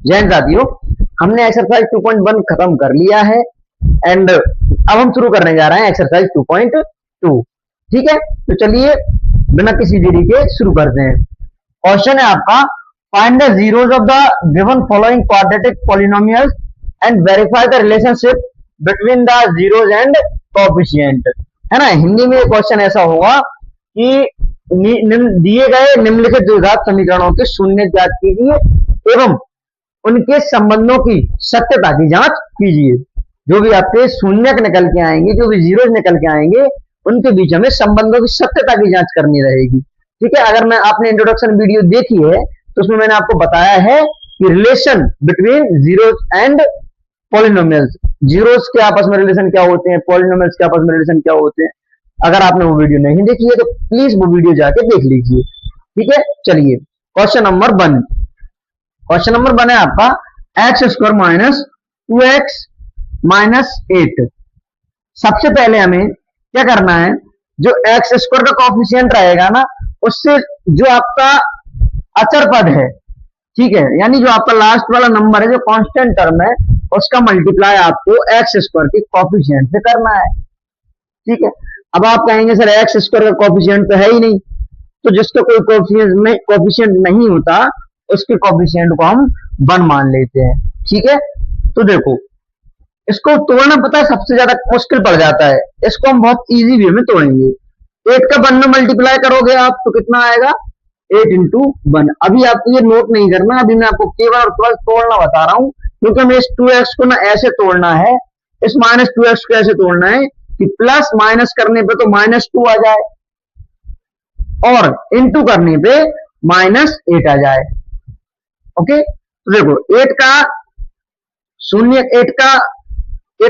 जैन साथियों, हमने एक्सरसाइज 2.1 खत्म कर लिया है एंड अब हम शुरू करने जा रहे हैं एक्सरसाइज 2.2। ठीक है, तो चलिए बिना किसी देरी के शुरू करते हैं। क्वेश्चन है आपका, find the zeros of the given following quadratic polynomials and verify the relationship between the zeros and coefficient. है ना, हिंदी में क्वेश्चन ऐसा होगा कि दिए गए निम्नलिखित द्विघात समीकरणों के शून्य ज्ञात कीजिए एवं उनके संबंधों की सत्यता की जांच कीजिए। जो भी आपके शून्यक निकल के आएंगे, जो भी जीरो निकल के आएंगे, उनके बीच हमें संबंधों की सत्यता की जांच करनी रहेगी। ठीक है, अगर मैं आपने इंट्रोडक्शन वीडियो देखी है तो उसमें मैंने आपको बताया है कि relation between zeros and polynomials, zeros के आपस में रिलेशन क्या होते हैं, पॉलिनोमियल्स के आपस में रिलेशन क्या होते हैं। अगर आपने वो वीडियो नहीं देखी है तो प्लीज वो वीडियो जाके देख लीजिए। ठीक है, चलिए क्वेश्चन नंबर 1। क्वेश्चन नंबर 1 है आपका, x square minus 2x minus 8। सबसे पहले हमें क्या करना है, जो एक्स स्क्वायर का कोएफिशिएंट रहेगा ना, उससे जो आपका अचर पद है, ठीक है, यानी जो आपका लास्ट वाला नंबर है, जो कांस्टेंट टर्म है, उसका मल्टीप्लाई आपको एक्स स्क्वायर के कोएफिशिएंट से करना है। ठीक है, अब आप कहेंगे सर एक्स स्क्वायर का कोएफिशिएंट तो है ही नहीं, तो जिसका कोई कोएफिशिएंट नहीं होता उसके कोएफिशिएंट को हम 1 मान लेते हैं। ठीक है, तो देखो इसको तोड़ना पता है सबसे ज्यादा मुश्किल पड़ जाता है, इसको हम बहुत इजी वे में तोड़ेंगे। 8 का 1 में मल्टीप्लाई करोगे आप तो कितना आएगा, 8 इंटू 1। अभी आपको ये नोट नहीं करना, अभी मैं आपको केवल और केवल तोड़ना बता रहा हूं, क्योंकि हमें इस 2x को ना ऐसे तोड़ना है, इस माइनस 2x को ऐसे तोड़ना है कि प्लस माइनस करने पे तो -2 आ जाए और इंटू करने पे -8 आ जाए। ओके, तो देखो 8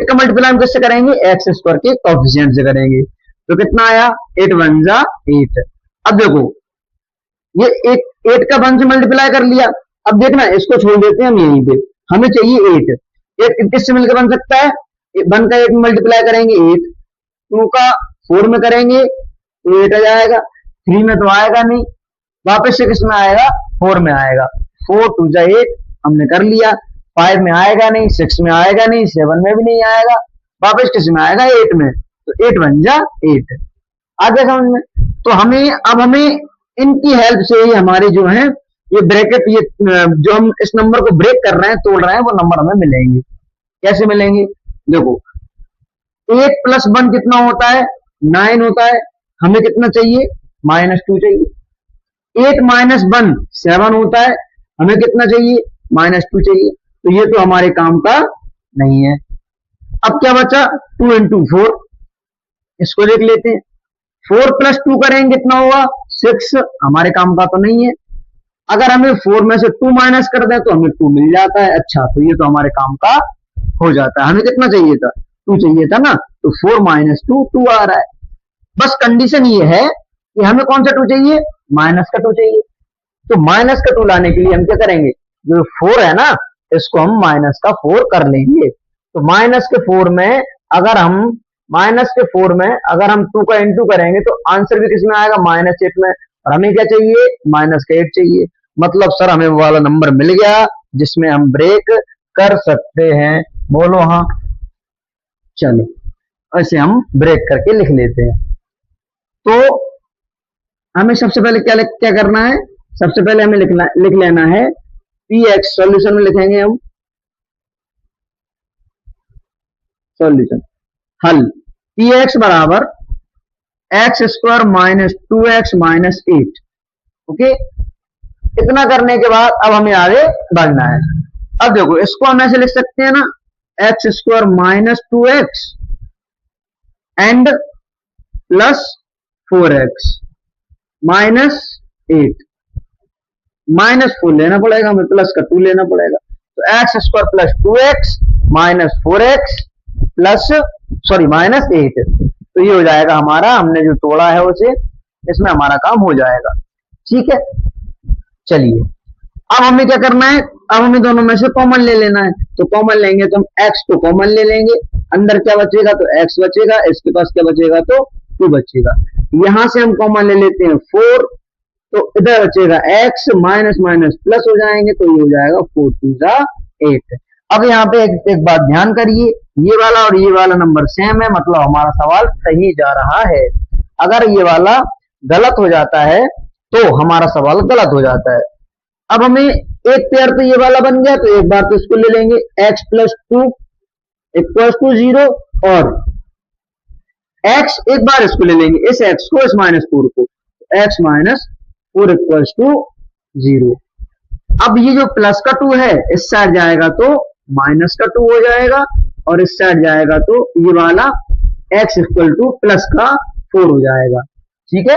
का मल्टीप्लाई हम किससे करेंगे, एक्स स्क्वायर के कोएफिशिएंट से करेंगे, तो कितना आया, 8 1 जा 8। अब देखो ये 8 का 1 से मल्टीप्लाई कर लिया, अब देखना इसको छोड़ देते हैं हम यहीं पे, हमें चाहिए 8 किससे मिलकर बन सकता है, 1 का 8 में मल्टीप्लाई करेंगे 8, 2 का 4 में करेंगे तो 8 आ जाएगा, 3 में तो आएगा नहीं, वापस से किस में आएगा, 4 में आएगा, 4 2 जा 8 हमने कर लिया, 5 में आएगा नहीं, 6 में आएगा नहीं, 7 में भी नहीं आएगा, वापस किस में आएगा, 8 में, तो 8 1 जा 8 आ गया समझ में। तो हमें इनकी हेल्प से ही हमारे जो है ये ब्रैकेट, ये जो हम इस नंबर को ब्रेक कर रहे हैं, तोड़ रहे हैं, वो नंबर हमें मिलेंगे। कैसे मिलेंगे, देखो 8 + 1 कितना होता है, 9 होता है, हमें कितना चाहिए, -2 चाहिए। 8 - 1 7 होता है, हमें कितना चाहिए, -2 चाहिए, तो ये तो हमारे काम का नहीं है। अब क्या बचा, 2 इंटू 4, इसको देख लेते हैं, 4 + 2 करेंगे कितना होगा, 6, हमारे काम का तो नहीं है। अगर हमें 4 में से 2 माइनस कर दें तो हमें 2 मिल जाता है, अच्छा तो ये तो हमारे काम का हो जाता है। हमें कितना चाहिए था, 2 चाहिए था ना, तो 4 - 2 2 आ रहा है। बस कंडीशन ये है कि हमें कौन सा 2 चाहिए, -2 चाहिए। तो -2 लाने के लिए हम क्या करेंगे, जो 4 है ना, इसको हम -4 कर लेंगे। तो -4 में अगर हम 2 का इंटू करेंगे तो आंसर भी किसमें आएगा, -8 में, और हमें क्या चाहिए, -8 चाहिए। मतलब सर हमें वो वाला नंबर मिल गया जिसमें हम ब्रेक कर सकते हैं, बोलो हाँ। चलो ऐसे हम ब्रेक करके लिख लेते हैं। तो हमें सबसे पहले क्या करना है, सबसे पहले हमें लिख लेना है px, सॉल्यूशन में लिखेंगे हम सॉल्यूशन, हल, px बराबर x² - 2x - 8। ओके, इतना करने के बाद अब हमें आगे बढ़ना है। अब देखो इसको हम ऐसे लिख सकते हैं ना, x² - 2x एंड +4x - 8, -4 लेना पड़ेगा हमें, प्लस का 2 लेना पड़ेगा, तो x² + 2x - 4x -8, तो ये हो जाएगा हमारा, हमने जो तोड़ा है उसे, इसमें हमारा काम हो जाएगा। ठीक है, चलिए अब हमें क्या करना है, अब हमें दोनों में से कॉमन ले लेना है, तो कॉमन लेंगे तो हम x को कॉमन ले लेंगे, अंदर क्या बचेगा, तो x बचेगा, इसके पास क्या बचेगा, तो 2 बचेगा। यहां से हम कॉमन ले लेते हैं 4, तो इधर बचेगा x, माइनस माइनस प्लस हो जाएंगे, तो ये हो जाएगा 4 2 जा 8। अब यहाँ पे एक बात ध्यान करिए, ये वाला और ये वाला नंबर सेम है, मतलब हमारा सवाल सही जा रहा है। अगर ये वाला गलत हो जाता है तो हमारा सवाल गलत हो जाता है। अब हमें एक पेयर तो ये वाला बन गया, तो एक बार तो इसको ले लेंगे, x प्लस 2 इक्वल टू 0, और x एक बार इसको ले लेंगे, इस x को, इस माइनस 4 को, x माइनस 4 इक्वल टू 0। अब ये जो प्लस का 2 है इस साइड जाएगा तो माइनस का 2 हो जाएगा, और इस साइड जाएगा तो ये वाला x इक्वल टू प्लस का 4 हो जाएगा। ठीक है,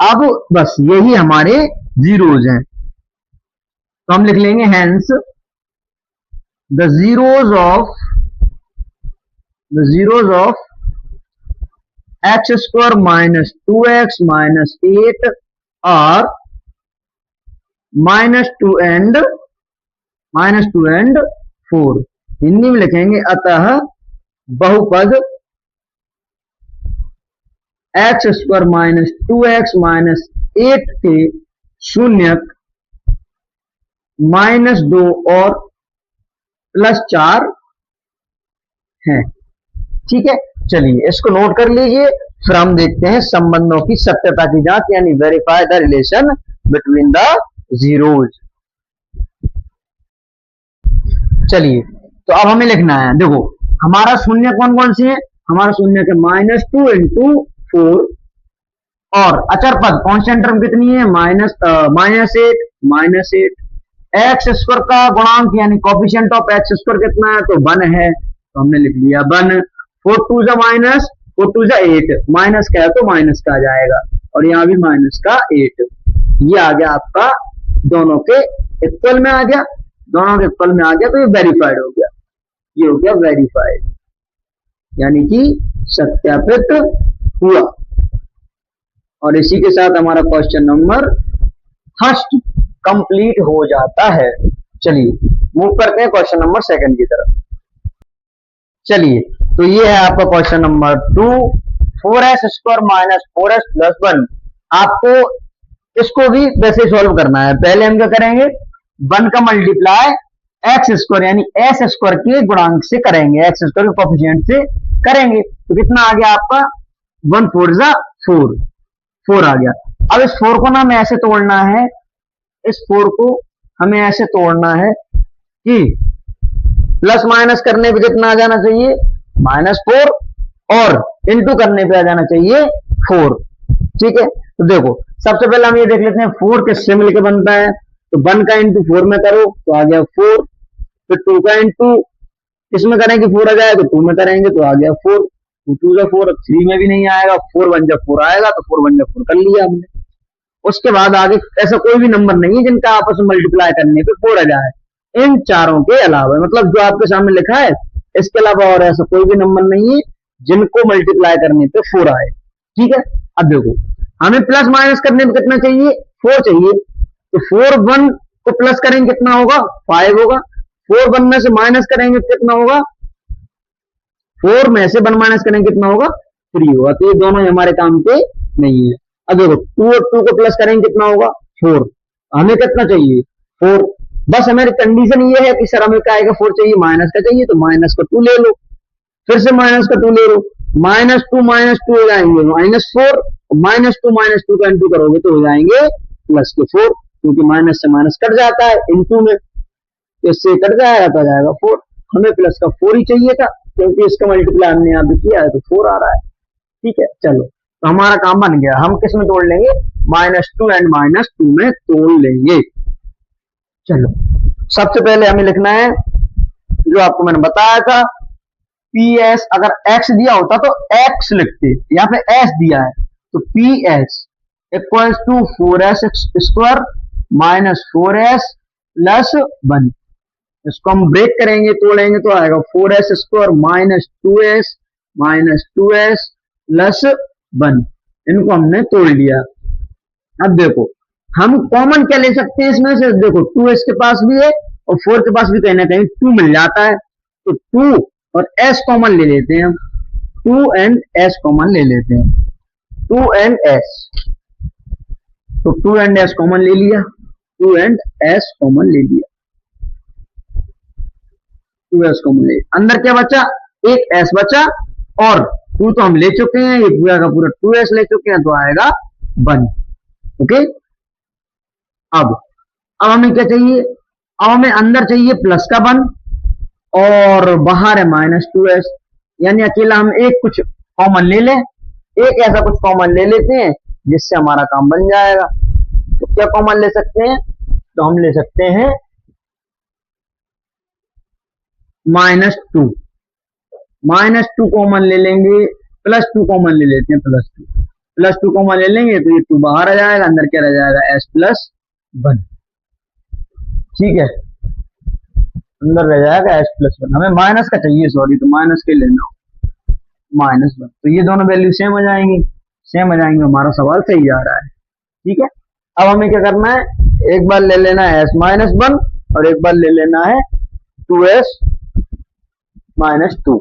अब बस यही हमारे जीरोज हैं, तो हम लिख लेंगे hence the zeros of x square minus 2x minus 8 और -2 एंड 4। हिंदी में लिखेंगे, अतः बहुपद x square minus 2x minus 8 के शून्यक -2 और +4 है। ठीक है, चलिए इसको नोट कर लीजिए, फिर हम देखते हैं संबंधों की सत्यता की जांच, यानी verify the relation between the zeros. चलिए, तो अब हमें लिखना है, देखो हमारा शून्य कौन कौन से है, हमारा शून्य के -2 इंटू 4, और अचर पद कांस्टेंट टर्म कितनी है, -8 एक्स स्क्वायर का गुणांक यानी कोफिशिएंट ऑफ एक्स स्क्वायर कितना है, तो 1 है, तो हमने लिख लिया 1। 4 2 जा माइनस, 4 2 जा 8, माइनस का है तो माइनस का आ जाएगा, और यहाँ भी माइनस का 8। ये आ गया आपका दोनों के इक्वल में आ गया, दोनों के इक्वल में आ गया, तो ये वेरीफाइड हो गया, ये हो गया वेरीफाइड, यानी कि सत्यापित हुआ। और इसी के साथ हमारा क्वेश्चन नंबर फर्स्ट कंप्लीट हो जाता है। चलिए मूव करते हैं क्वेश्चन नंबर सेकंड की तरफ। चलिए, तो ये है आपका question number 2, 4s square minus 4s plus 1। आपको इसको भी वैसे सॉल्व करना है। पहले हम क्या करेंगे, 1 का मल्टीप्लाई एक्स स्क्वायर यानी एस स्क्वायर के गुणांक से करेंगे, एक्स स्क्वायर के कोफिशिएंट से करेंगे, तो कितना आ गया आपका 1 4 जा 4 आ गया। अब इस 4 को ना हमें ऐसे तोड़ना है, इस 4 को हमें ऐसे तोड़ना है कि प्लस माइनस करने पे कितना आ जाना चाहिए, -4, और इंटू करने पे आ जाना चाहिए 4। ठीक है, तो देखो सबसे पहले हम ये देख लेते हैं 4 किससे मिलकर बनता है, तो 1 का इंटू 4 में करो तो आ गया 4, फिर 2 का इंटू इसमें करेंगे 4 आ जाएगा, तो 2 में करेंगे तो आ गया 4, 2 2 जा 4, 3 में भी नहीं आएगा, 4 1 जा 4 आएगा, तो 4 1 जा 4 कर लिया हमने। उसके बाद आगे ऐसा कोई भी नंबर नहीं है जिनका आपस में मल्टीप्लाई करने पे 4 आ जाए, इन चारों के अलावा, मतलब जो आपके सामने लिखा है इसके अलावा और ऐसा कोई भी नंबर नहीं है जिनको मल्टीप्लाई करने पे 4 आए। ठीक है, अब देखो हमें प्लस माइनस करने पे कितना चाहिए, 4 चाहिए, तो 4 1 को प्लस करेंगे कितना होगा, 5 होगा, 4 1 में से माइनस करेंगे कितना होगा, 4 में से 1 माइनस करेंगे कितना होगा, 3 होगा, तो ये दोनों हमारे काम के नहीं है। अब देखो 2 और 2 को प्लस करेंगे कितना होगा 4, हमें कितना चाहिए 4, बस हमारी कंडीशन ये है कि सर हमें क्या आएगा 4 चाहिए, माइनस का चाहिए, तो माइनस का 2 ले लो, फिर से माइनस का 2 ले लो, -2 हो जाएंगे -4, -2 का इंटू करोगे तो हो जाएंगे +4, क्योंकि माइनस से माइनस कट जाता है इंटू में, तो इससे कट जाएगा तो आ जाएगा 4। हमें प्लस का 4 ही चाहिए था, क्योंकि इसका मल्टीप्लाई हमने यहाँ पे किया है तो 4 आ रहा है। ठीक है, चलो तो हमारा काम बन गया, हम किस में तोड़ लेंगे, -2 एंड -2 में तोड़ लेंगे। चलो सबसे पहले हमें लिखना है जो आपको मैंने बताया था, PS, अगर x दिया होता तो x लिखते, यहाँ पे s दिया है तो PS equals to 4s square minus 4s plus 1। इसको हम ब्रेक करेंगे, तोड़ेंगे तो आएगा 4s स्क्वायर -2s प्लस 1। इनको हमने तोड़ लिया। अब देखो हम कॉमन क्या ले सकते हैं इसमें से, देखो 2s के पास भी है और 4 के पास भी कहीं ना कहीं 2 मिल जाता है, तो 2 और s कॉमन ले लेते हैं हम, 2 एंड s कॉमन ले लेते हैं, 2 एंड s। तो 2 एंड एस कॉमन ले लिया, 2 एंड एस कॉमन ले लिया, 2 एस कॉमन ले, अंदर क्या बचा, एक एस बचा, और 2 तो हम ले चुके हैं, ये पूरा का पूरा 2 एस ले चुके हैं, तो आएगा 1। ओके, अब हमें क्या चाहिए, अब हमें अंदर चाहिए प्लस का 1 और बाहर है -2s, यानी अकेला हम एक कुछ कॉमन ले लें, एक ऐसा कुछ कॉमन ले लेते हैं जिससे हमारा काम बन जाएगा। तो क्या कॉमन ले सकते हैं, तो हम ले सकते हैं -2, -2 कॉमन ले लेंगे, +2 कॉमन ले लेते हैं, +2 कॉमन ले लेंगे तो ये 2 बाहर आ जाएगा, अंदर क्या रह जाएगा s+1। ठीक है, अंदर रह जाएगा s+1, हमें माइनस का चाहिए, सॉरी, तो माइनस के लेना, -1, तो ये दोनों वैल्यू सेम हो जाएंगी, हमारा सवाल सही जा रहा है। ठीक है, अब हमें क्या करना है, एक बार ले लेना है s-1 और एक बार ले लेना है 2s-2।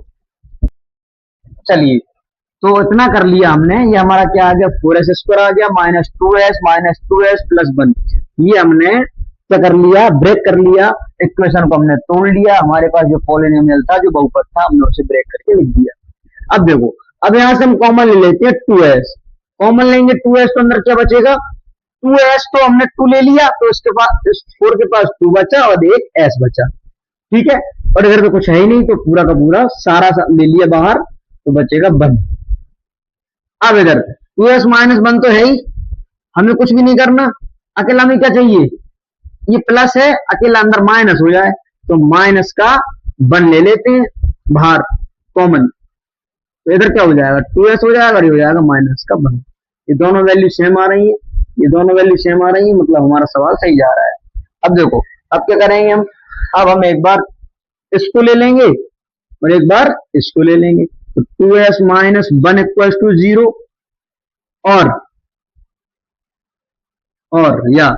चलिए, तो इतना कर लिया हमने, ये हमारा क्या आ गया, 4s² आ गया, -2s +1, ये हमने क्या कर लिया, ब्रेक कर लिया, इक्वेशन को हमने तोड़ लिया, हमारे पास जो पॉलिनोमियल था, जो बहुपद था, हमने उसे ब्रेक करके लिख दिया। अब देखो, अब यहां से हम कॉमन ले लेते हैं 2s, कॉमन लेंगे 2s, तो अंदर क्या बचेगा, 2s तो हमने 2 ले लिया, तो इसके पास, इस 4 के पास 2 बचा और एक s बचा। ठीक है, और इधर तो कुछ है ही नहीं, तो पूरा का पूरा सारा ले लिया बाहर, तो बचेगा 1। अब इधर 2s -1 तो है ही, हमें कुछ भी नहीं करना, अकेला हमें क्या चाहिए, ये प्लस है, अकेला अंदर माइनस हो जाए, तो माइनस का 1 ले लेते हैं बाहर कॉमन, तो इधर क्या हो जाएगा, 2s हो जाएगा और ये हो जाएगा -1। ये दोनों वैल्यू सेम आ रही है, मतलब हमारा सवाल सही जा रहा है। अब देखो, अब क्या करेंगे हम, अब हम एक बार इसको ले लेंगे और एक बार इसको ले लेंगे, तो 2s - 1 = 0, और या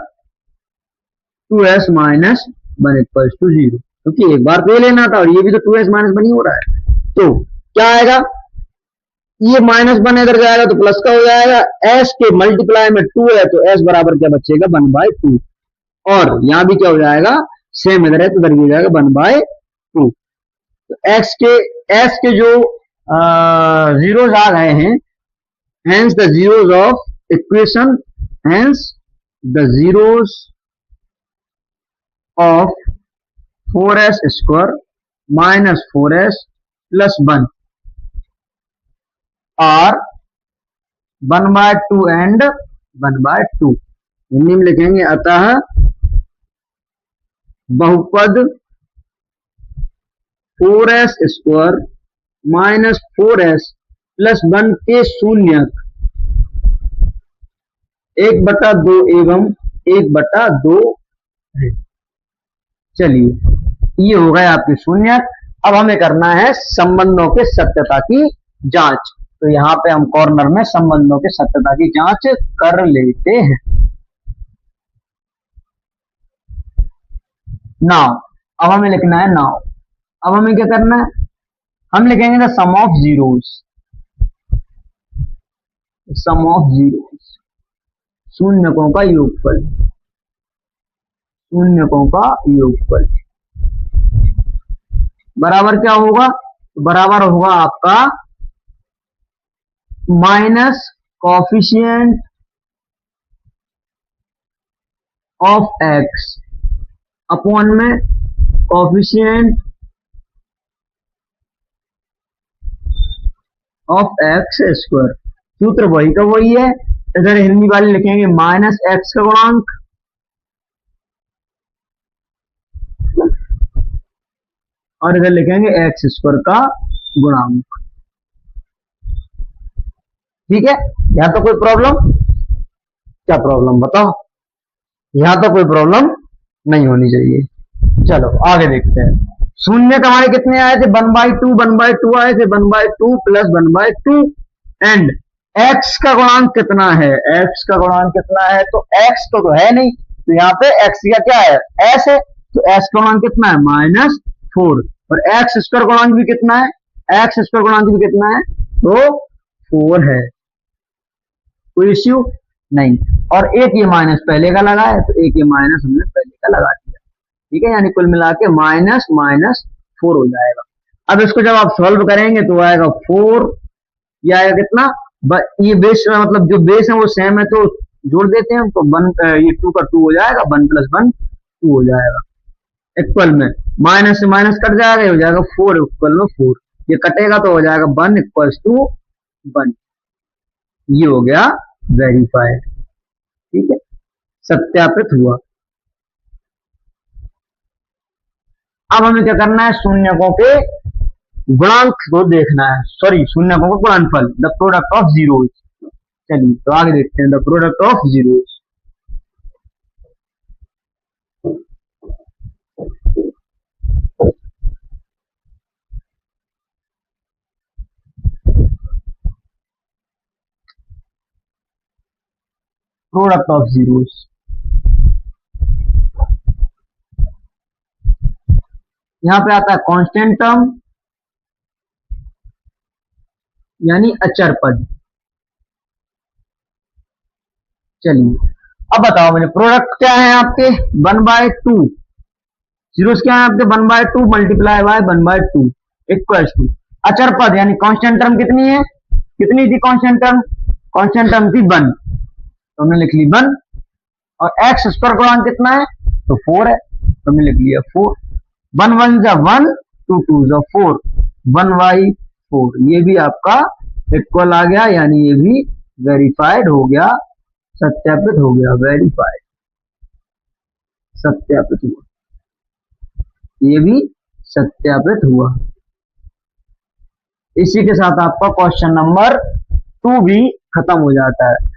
2s - 1 = 0, क्योंकि एक बार तो ये लेना था और ये भी तो 2s - 1 ही हो रहा है, तो क्या आएगा, ये -1 इधर जाएगा तो प्लस का हो जाएगा, s के मल्टीप्लाई में 2 है, तो s बराबर क्या बचेगा, 1/2, और यहां भी क्या हो जाएगा, सेम इधर है, तो इधर भी हो जाएगा 1/2। तो s के जो जीरोस आ गए हैं, hence the zeros of equation, hence the zeros of 4s² - 4s + 1 are 1/2 and 1/2। Hindi में लिखेंगे, अतः बहुपद 4s² - 4s + 1 के शून्यक 1/2 एवं 1/2 है। चलिए, ये हो गए आपके शून्यक। अब हमें करना है संबंधों के सत्यता की जांच, तो यहाँ पे हम कॉर्नर में संबंधों के सत्यता की जांच कर लेते हैं। नाउ, अब हमें लिखना है अब हमें क्या करना है, हम लिखेंगे द सम ऑफ जीरोस, शून्यकों का योगफल, बराबर क्या होगा, बराबर होगा आपका minus coefficient of x upon में कोफिशिएंट ऑफ x²। सूत्र वही का वही है, इधर हिंदी वाले लिखेंगे -x का गुणांक और इधर लिखेंगे x² का गुणांक। ठीक है, यहां तो कोई प्रॉब्लम, क्या प्रॉब्लम बताओ, यहां तो कोई प्रॉब्लम नहीं होनी चाहिए। चलो आगे देखते हैं। शून्य हमारे कितने आए थे, 1/2 आए थे, 1/2 + 1/2 एंड x का गुणांक कितना है, तो x तो है नहीं, तो यहाँ पे x का क्या है, s है, तो s का गुणांक कितना है, -4, और x² गुणांक भी कितना है, तो 4 है। कोई इश्यू, नहीं। और एक ये माइनस पहले का लगा है, तो एक ये माइनस हमने पहले का लगा दिया, ठीक है, यानी कुल मिला के माइनस माइनस 4 हो जाएगा। अब इसको जब आप सॉल्व करेंगे तो आएगा 4, ये आएगा कितना, ये बेस मतलब जो बेस है वो सेम है तो जोड़ देते हैं, तो 1 ये 2 का 2 हो जाएगा, 1 + 1 2 हो जाएगा। इक्वल में माइनस से माइनस कट जाएगा, ये हो जाएगा 4 इक्वल में 4, ये कटेगा तो हो जाएगा 1 = 1, ये हो गया वेरीफाइड, ठीक है, सत्यापित हुआ। अब हमें क्या करना है, शून्यकों के गुणांक को देखना है, सॉरी शून्यकों का गुणनफल, द प्रोडक्ट ऑफ जीरोस। चलिए तो आगे देखते हैं, the product of zeros. Product of zeros, यहां पे आता है कांस्टेंट टर्म यानी अचर पद। चलिए अब बताओ मुझे प्रोडक्ट क्या है आपके, 1/2, जीरोस क्या है आपके 1/2 मल्टीप्लाई बाय 1/2 इक्वल टू अचर पद यानी कांस्टेंट टर्म कितनी है, कितनी थी कांस्टेंट टर्म, कांस्टेंट टर्म थी 1, तो हमने लिख ली 1, और एक्स उस पर गुणांक कितना है तो 4 है, तो हमने लिख लिया 4, 1 1 जा 1, 2 2 जा 4, 1/4, ये भी आपका इक्वल आ गया, यानी ये भी वेरीफाइड हो गया, सत्यापित हो गया, वेरीफाइड, सत्यापित हुआ, ये भी सत्यापित हुआ। इसी के साथ आपका क्वेश्चन नंबर 2 भी खत्म हो जाता है।